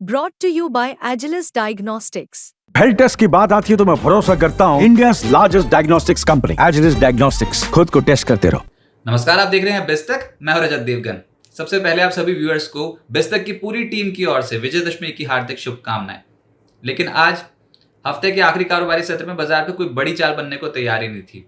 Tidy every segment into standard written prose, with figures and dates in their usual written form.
brought to you by Agilus Diagnostics. Health test की बात आती है तो मैं भरोसा करता हूँ India largest diagnostics company Agilus diagnostics. खुद को टेस्ट करते रहो। नमस्कार, आप देख रहे हैं बेस्तक। मैं हूं रजत देवगन। सबसे पहले आप सभी व्यूअर्स को बेस्तक की पूरी टीम की ओर से विजयदशमी की हार्दिक शुभकामनाएं। लेकिन आज हफ्ते के आखिरी कारोबारी सत्र में बाजार पे कोई बड़ी चाल बनने को तैयार ही नहीं थी।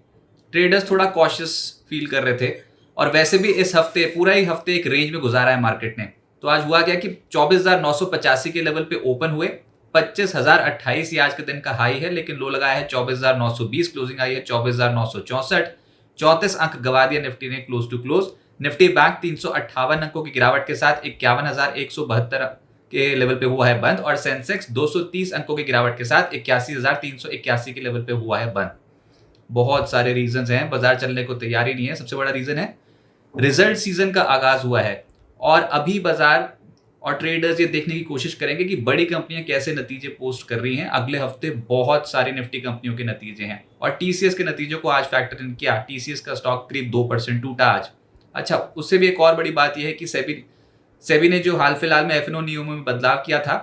ट्रेडर्स थोड़ा कॉशियस फील कर रहे थे और वैसे भी इस हफ्ते पूरा ही हफ्ते एक रेंज में गुजारा है मार्केट ने। तो आज हुआ क्या कि 24,985 के लेवल पे ओपन हुए। 25,028 ये आज के दिन का हाई है, लेकिन लो लगाया है 24,920, क्लोजिंग आई है 24,964। 34 अंक गवा दिया निफ्टी ने close to close. Nifty bank 358 अंकों की गिरावट के साथ 51,172 के लेवल पे हुआ है बंद और सेंसेक्स 230 अंकों की गिरावट के साथ 81,381 के लेवल पे हुआ है बंद। बहुत सारे रीजंस हैं, बाजार चलने को तैयार ही नहीं है। सबसे बड़ा रीजन है रिजल्ट सीजन का आगाज हुआ है और अभी बाजार और ट्रेडर्स ये देखने की कोशिश करेंगे कि बड़ी कंपनियां कैसे नतीजे पोस्ट कर रही हैं। अगले हफ्ते बहुत सारी निफ्टी कंपनियों के नतीजे हैं और टीसीएस के नतीजों को आज फैक्टर इन किया। टीसीएस का स्टॉक करीब 2% टूटा आज। अच्छा, उससे भी एक और बड़ी बात यह है कि सेबी ने जो हाल फिलहाल में एफएनओ नियमों में बदलाव किया था,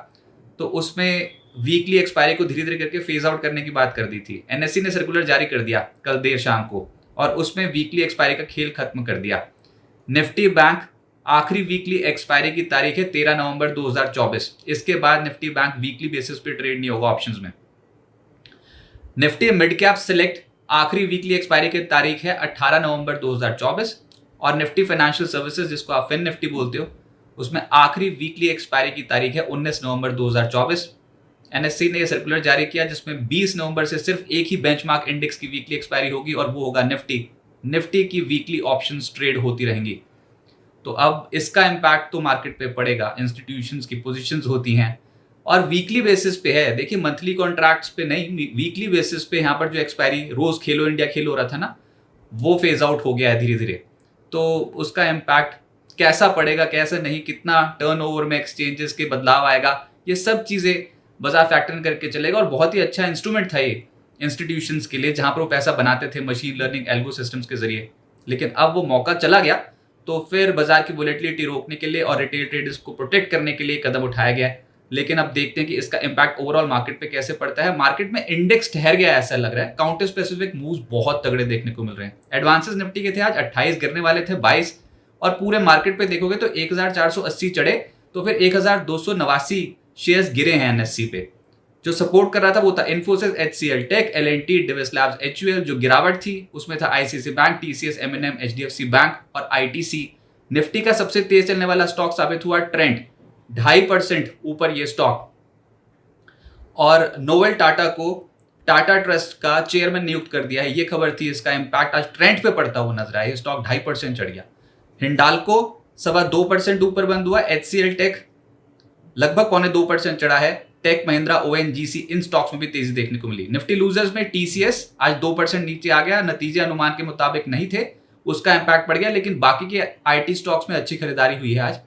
तो उसमें वीकली एक्सपायरी को धीरे धीरे करके फेज आउट करने की बात कर दी थी। एनएससी ने सर्कुलर जारी कर दिया कल देर शाम को और उसमें वीकली एक्सपायरी का खेल खत्म कर दिया। निफ्टी बैंक आखिरी वीकली एक्सपायरी की तारीख है 13 नवंबर 2024। इसके बाद निफ्टी बैंक वीकली बेसिस पे ट्रेड नहीं होगा ऑप्शंस में। निफ्टी मिड कैप सिलेक्ट आखिरी वीकली एक्सपायरी की तारीख है 18 नवंबर 2024 और निफ्टी फाइनेंशियल सर्विसेज, जिसको आप फिन निफ्टी बोलते हो, उसमें आखिरी वीकली एक्सपायरी की तारीख है 19 नवंबर 2024। एनएससी ने यह सर्कुलर जारी किया जिसमें 20 नवंबर से सिर्फ एक ही बेंचमार्क इंडेक्स की वीकली एक्सपायरी होगी और वो होगा निफ्टी की वीकली ऑप्शंस ट्रेड होती रहेंगी। तो अब इसका इम्पैक्ट तो मार्केट पे पड़ेगा। इंस्टीट्यूशंस की पोजीशंस होती हैं और वीकली बेसिस पे है। देखिए, मंथली कॉन्ट्रैक्ट्स पे नहीं, वीकली बेसिस पे यहाँ पर जो एक्सपायरी रोज खेलो इंडिया खेल हो रहा था ना, वो फेज आउट हो गया है धीरे धीरे। तो उसका इम्पैक्ट कैसा पड़ेगा, कैसा नहीं, कितना टर्नओवर में एक्सचेंजेस के बदलाव आएगा, ये सब चीज़ें बाजार फैक्टर करके चलेगा। और बहुत ही अच्छा इंस्ट्रूमेंट था ये इंस्टीट्यूशंस के लिए, जहाँ पर वो पैसा बनाते थे मशीन लर्निंग एल्गो सिस्टम्स के जरिए। लेकिन अब वो मौका चला गया, तो फिर बाजार की वोलेटिलिटी रोकने के लिए और रिटेल ट्रेडर्स को प्रोटेक्ट करने के लिए कदम उठाया गया है। लेकिन अब देखते हैं कि इसका इंपैक्ट ओवरऑल मार्केट पे कैसे पड़ता है। मार्केट में इंडेक्स ठहर गया ऐसा लग रहा है। काउंटर स्पेसिफिक मूव्स बहुत तगड़े देखने को मिल रहे हैं। एडवांसेस निफ्टी के थे आज 28, गिरने वाले थे 22 और पूरे मार्केट पे देखोगे तो 1480 चढ़े तो फिर 1289 शेयर्स गिरे हैं एनएससी पे। जो सपोर्ट कर रहा था वो था Infosys, HCL tech, LNT, Divi's labs, HUL. जो गिरावट थी उसमें था ICIC bank, TCS, MNM, HDFC bank और आईटीसी। निफ्टी का सबसे तेज चलने वाला स्टॉक साबित हुआ ट्रेंड, 2.5% ऊपर ये स्टॉक। और नोवेल टाटा को टाटा ट्रस्ट का चेयरमैन नियुक्त कर दिया है, ये खबर थी। इसका इंपैक्ट आज ट्रेंड पे पड़ता हुआ नजर आया। ये स्टॉक 2.5% चढ़ गया। हिंडाल्को 2.25% ऊपर बंद हुआ। एचसीएल टेक लगभग 0.25% चढ़ा है। टेक महिंद्रा, ओएनजीसी, इन स्टॉक्स में भी तेजी देखने को मिली। निफ्टी लूजर्स में टीसीएस आज 2% नीचे आ गया। नतीजे अनुमान के मुताबिक नहीं थे, उसका इंपैक्ट पड़ गया। लेकिन बाकी के आईटी स्टॉक्स में अच्छी खरीदारी हुई है आज।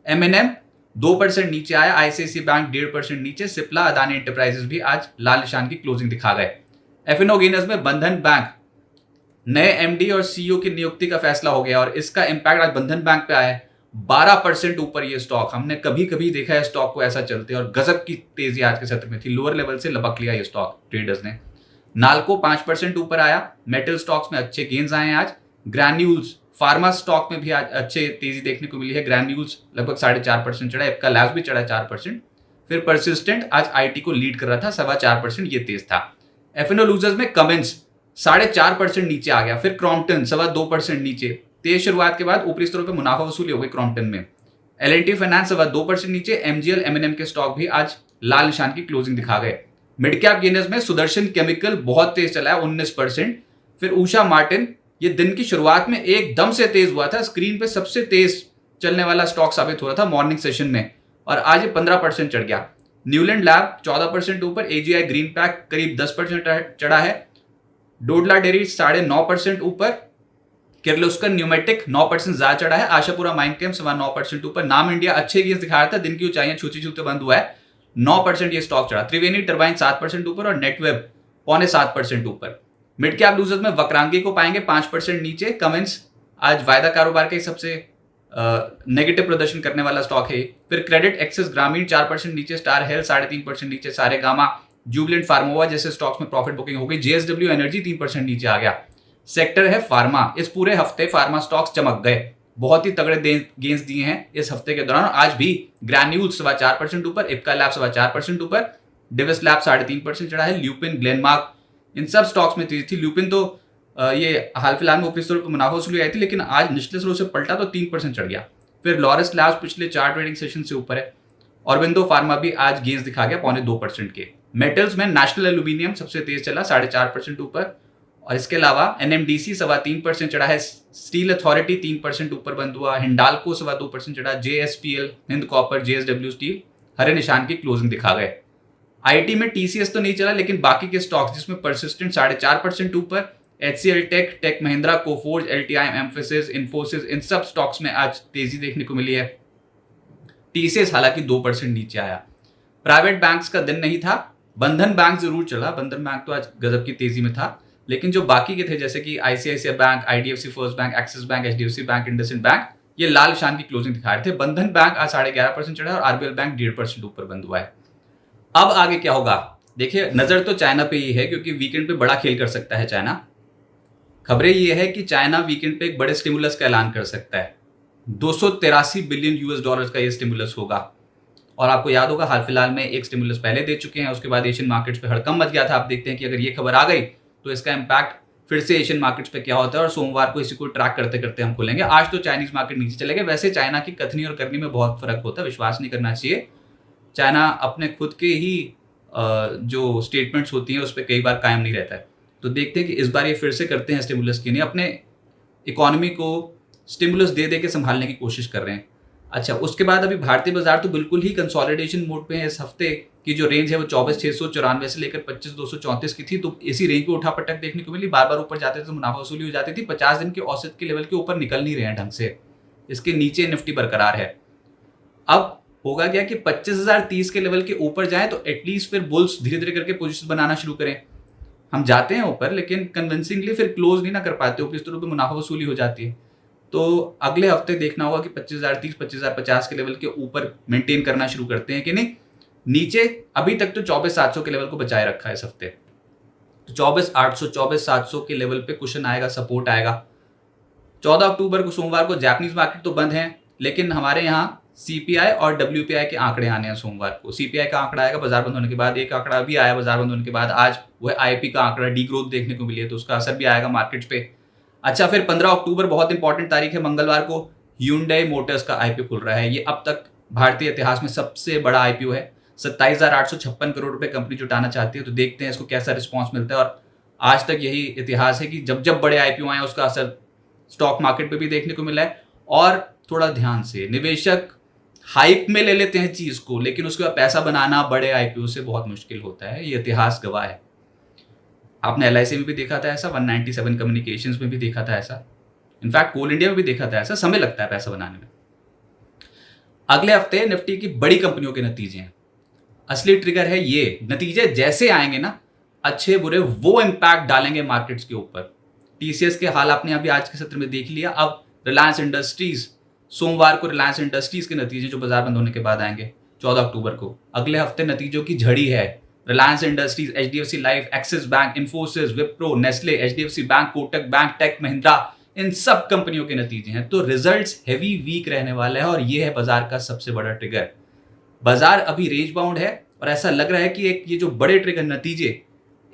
एमएनएम 2% नीचे आया। आईसीआईसी बैंक 1.5% नीचे। सिप्ला, अदानी एंटरप्राइजेस भी आज लाल निशान की क्लोजिंग दिखा गए। एफएनओ गेनर्स में बंधन बैंक नए एमडी और सीईओ की नियुक्ति का फैसला हो गया और इसका इंपैक्ट आज बंधन बैंक पे आया है। 12% ऊपर ये स्टॉक। हमने कभी कभी देखा है स्टॉक को ऐसा चलते और गजब की तेजी आज के सत्र में थी। लोअर लेवल से लपक लिया ये स्टॉक ट्रेडर्स ने। नाल्को 5% ऊपर आया। मेटल स्टॉक्स में अच्छे गेन्स आए हैं आज। ग्रैन्यूल्स, फार्मा स्टॉक में भी आज अच्छे तेजी देखने को मिली है। ग्रैन्यूल्स लगभग 4.5% चढ़ा। एप्का लैब्स भी चढ़ा 4%। फिर परसिस्टेंट आज आईटी को लीड कर रहा था, 4.25%, ये तेज था। एफएनओ लूजर्स में कमेंस 4.5% नीचे आ गया। फिर क्रॉम्पटन 2.25% नीचे। तेज शुरुआत के बाद ऊपरी स्तरों पर मुनाफा वसूली हो गई क्रॉम्पटन में। एलएनटी फाइनेंस 2% नीचे। एमजीएल, एमएनएम के स्टॉक भी आज लाल निशान की क्लोजिंग दिखा गए। मिड कैप गेनर्स में सुदर्शन केमिकल बहुत तेज चला है, 19%। फिर उषा मार्टिन, ये दिन की शुरुआत में एकदम से तेज हुआ था। स्क्रीन पे सबसे तेज चलने वाला स्टॉक साबित हो रहा था मॉर्निंग सेशन में और आज ये 15% चढ़ गया। न्यूलैंड लैब 14% ऊपर। एजीआई ग्रीन पैक करीब 10% चढ़ा है। डोडला डेयरी 9.5% ऊपर। किर्लोस्कर न्यूमेटिक 9% ज्यादा चढ़ा है। आशापुरा माइन कैम्प 9% ऊपर। नाम इंडिया अच्छे गेंस दिखा रहा था, दिन की ऊंचाइयां छूते छूते बंद हुआ है। 9% ये स्टॉक चढ़ा। त्रिवेणी टर्बाइन 7% ऊपर और नेटवेब 7.25% ऊपर। मिड कैप लूजर्स में वक्रांगी को पाएंगे 5% नीचे। कमेंस आज वायदा कारोबार के सबसे नेगेटिव प्रदर्शन करने वाला स्टॉक है। फिर क्रेडिट एक्सेस ग्रामीण 4% नीचे, स्टार हेल्थ 3.5% नीचे, सारे गामा, जुबिलेंट फार्मोवा जैसे स्टॉक्स में प्रॉफिट बुकिंग हो गई। जेएसडब्ल्यू एनर्जी 3% नीचे आ गया। सेक्टर है फार्मा, इस पूरे हफ्ते फार्मा स्टॉक्स चमक गए, बहुत ही तगड़े गेंस दिए हैं इस हफ्ते के दौरान। आज भी ग्रैन्यूल्स 4.25% ऊपर, इप्का लैब 4.25% ऊपर, डिविस लैब 3.5% चढ़ा है। ल्यूपिन, ग्लेनमार्क, इन सब स्टॉक्स में तेजी थी। ल्यूपिन तो ये हाल फिलहाल में ऊपरी स्तर पर मुनाफा वसूली आई थी, लेकिन आज निचले स्तर से पलटा तो 3% चढ़ गया। फिर लॉरस लैब्स पिछले 4 ट्रेडिंग सेशन से ऊपर है। ऑरबिंदो फार्मा भी आज गेंस दिखा गया 1.25% के। मेटल्स में नेशनल एल्यूमिनियम सबसे तेज चला 4.5% ऊपर, और इसके अलावा एनएमडीसी 3.25% चढ़ा है। स्टील अथॉरिटी 3% ऊपर बंद हुआ। हिंडाल्को 2.25% चढ़ा। JSPL, Hind copper, JSW steel हरे निशान की क्लोजिंग दिखा गए। आईटी में टीसीएस तो नहीं चला, लेकिन बाकी के स्टॉक्स जिसमें परसिस्टेंट 4.5% ऊपर, HCL Tech, Tech Mahindra, Coforge, LTI, Mphasis, Infosys, इन सब स्टॉक्स में आज तेजी देखने को मिली है। टीसीएस हालांकि 2% नीचे आया। प्राइवेट बैंक्स का दिन नहीं था, बंधन बैंक जरूर चला। बंधन बैंक तो आज गजब की तेजी में था, लेकिन जो बाकी के थे जैसे कि ICICI bank, IDFC first bank, axis bank, HDFC bank, IndusInd bank, ये लाल निशान की क्लोजिंग दिखा रहे थे। बंधन बैंक आज 11.5% चढ़ा और आरबीएल बैंक 1.5% ऊपर बंद हुआ है। अब आगे क्या होगा देखिए, नजर तो चाइना पे ही है, क्योंकि वीकेंड पे बड़ा खेल कर सकता है चाइना। खबरें ये है कि चाइना वीकेंड पे एक बड़े स्टिमुलस का ऐलान कर सकता है। 283 बिलियन यूएस डॉलर्स का ये स्टिमुलस होगा। और आपको याद होगा हाल फिलहाल में एक स्टिमुलस पहले दे चुके हैं, उसके बाद एशियन मार्केट्स पे हड़कंप मच गया था। आप देखते हैं कि अगर ये खबर आ गई तो इसका इम्पैक्ट फिर से एशियन मार्केट्स पे क्या होता है, और सोमवार को इसी को ट्रैक करते करते हम खोलेंगे। आज तो चाइनीज मार्केट नीचे चले गए। वैसे चाइना की कथनी और करनी में बहुत फर्क होता है, विश्वास नहीं करना चाहिए। चाइना अपने खुद के ही जो स्टेटमेंट्स होती हैं उस पर कई बार कायम नहीं रहता है। तो देखते हैं कि इस बार ये फिर से करते हैं स्टिमुलस की नहीं, अपने इकोनॉमी को स्टिमुलस दे दे के संभालने की कोशिश कर रहे हैं। अच्छा, उसके बाद अभी भारतीय बाजार तो बिल्कुल ही कंसोलिडेशन मोड पे है। इस हफ्ते की जो रेंज है वो 24,694 से लेकर 25,234 की थी, तो इसी रेंज पे उठापटक देखने को मिली। बार बार ऊपर जाते थे तो मुनाफा वसूली हो जाती थी। 50 दिन के औसत के लेवल के ऊपर निकल नहीं रहे हैं ढंग से, इसके नीचे निफ्टी बरकरार है। अब होगा क्या कि 25,030 के लेवल के ऊपर जाएं तो एटलीस्ट फिर बुल्स धीरे धीरे करके पोजीशन बनाना शुरू करें। हम जाते हैं ऊपर, लेकिन कन्विंसिंगली फिर क्लोज नहीं ना कर पाते, ऊपरी स्तरों पे मुनाफा वसूली हो जाती है। तो अगले हफ्ते देखना होगा कि 25,030, 25,050 के लेवल के ऊपर मेंटेन करना शुरू करते हैं कि नहीं। नीचे अभी तक तो 24,700 के लेवल को बचाए रखा है इस हफ्ते, तो 24,800, 24,700 के लेवल पे कुशन आएगा, सपोर्ट आएगा। 14 अक्टूबर को सोमवार को जापानीज मार्केट तो बंद है, लेकिन हमारे यहाँ सीपीआई और डब्ल्यूपीआई के आंकड़े आने हैं सोमवार को। सीपीआई का आंकड़ा आएगा बाजार बंद होने के बाद, एक आंकड़ा भी आया बाजार बंद होने के बाद आज, वह आईपी का आंकड़ा डी ग्रोथ देखने को मिली है, तो उसका असर भी आएगा मार्केट्स पे। अच्छा, फिर 15 अक्टूबर बहुत इंपॉर्टेंट तारीख है, मंगलवार को Hyundai मोटर्स का आईपीओ खुल रहा है। ये अब तक भारतीय इतिहास में सबसे बड़ा आईपीओ है। 27,856 करोड़ रुपए कंपनी जुटाना चाहती है, तो देखते हैं इसको कैसा रिस्पॉन्स मिलता है। और आज तक यही इतिहास है कि जब जब बड़े आईपीओ आए उसका असर स्टॉक मार्केट पे भी देखने को मिला है। और थोड़ा ध्यान से, निवेशक हाइप में ले लेते हैं चीज को, लेकिन उसके बाद पैसा बनाना बड़े आईपीओ से बहुत मुश्किल होता है, ये इतिहास गवाह है। आपने एलआईसी में भी देखा था ऐसा, 197 कम्युनिकेशंस में भी देखा था ऐसा, इनफैक्ट कोल इंडिया में भी देखा था ऐसा। समय लगता है पैसा बनाने में। अगले हफ्ते निफ्टी की बड़ी कंपनियों के नतीजे हैं। असली ट्रिगर है ये, नतीजे जैसे आएंगे ना, अच्छे बुरे, वो इम्पैक्ट डालेंगे मार्केट्स के ऊपर। टीसीएस के हाल आपने अभी आज के सत्र में देख लिया। अब रिलायंस इंडस्ट्रीज, सोमवार को रिलायंस इंडस्ट्रीज के नतीजे जो बाजार बंद होने के बाद आएंगे 14 अक्टूबर को। अगले हफ्ते नतीजों की झड़ी है। Reliance Industries, HDFC Life, Axis Bank, Infosys, Wipro, Nestle, HDFC Bank, Kotak Bank, Tech Mahindra, इन सब कंपनियों के नतीजे हैं। तो रिजल्ट्स हेवी वीक रहने वाले हैं, और ये है बाजार का सबसे बड़ा ट्रिगर। बाजार अभी रेंज बाउंड है, और ऐसा लग रहा है कि एक ये जो बड़े ट्रिगर नतीजे,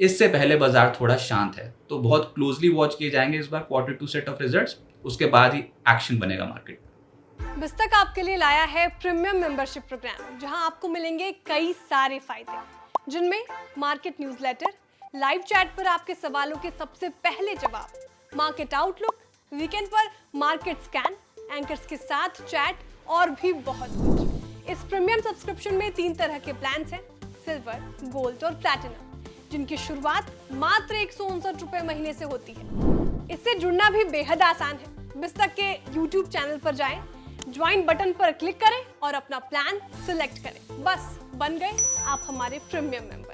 इससे पहले बाजार थोड़ा शांत है। तो बहुत क्लोजली वॉच किए जाएंगे इस बार Q2 सेट ऑफ रिजल्ट्स, उसके बाद ही एक्शन बनेगा मार्केट। बिस्तक आपके लिए लाया है प्रीमियम मेंबरशिप प्रोग्राम, जहां आपको मिलेंगे कई सारे फायदे, जिनमें मार्केट न्यूज़लेटर, लाइव चैट पर आपके सवालों के सबसे पहले जवाब, मार्केट आउटलुक, वीकेंड पर मार्केट स्कैन, एंकर्स के साथ चैट और भी बहुत कुछ। इस प्रीमियम सब्सक्रिप्शन में 3 तरह के प्लान्स हैं, सिल्वर, गोल्ड और प्लैटिनम, जिनकी शुरुआत मात्र 159 रुपए महीने से होती है। इससे जुड़ना भी बेहद आसान है। बिस्तक के YouTube चैनल पर जाएं, ज्वाइन बटन पर क्लिक करें और अपना प्लान सिलेक्ट करें। बस बन गए आप हमारे प्रीमियम मेंबर।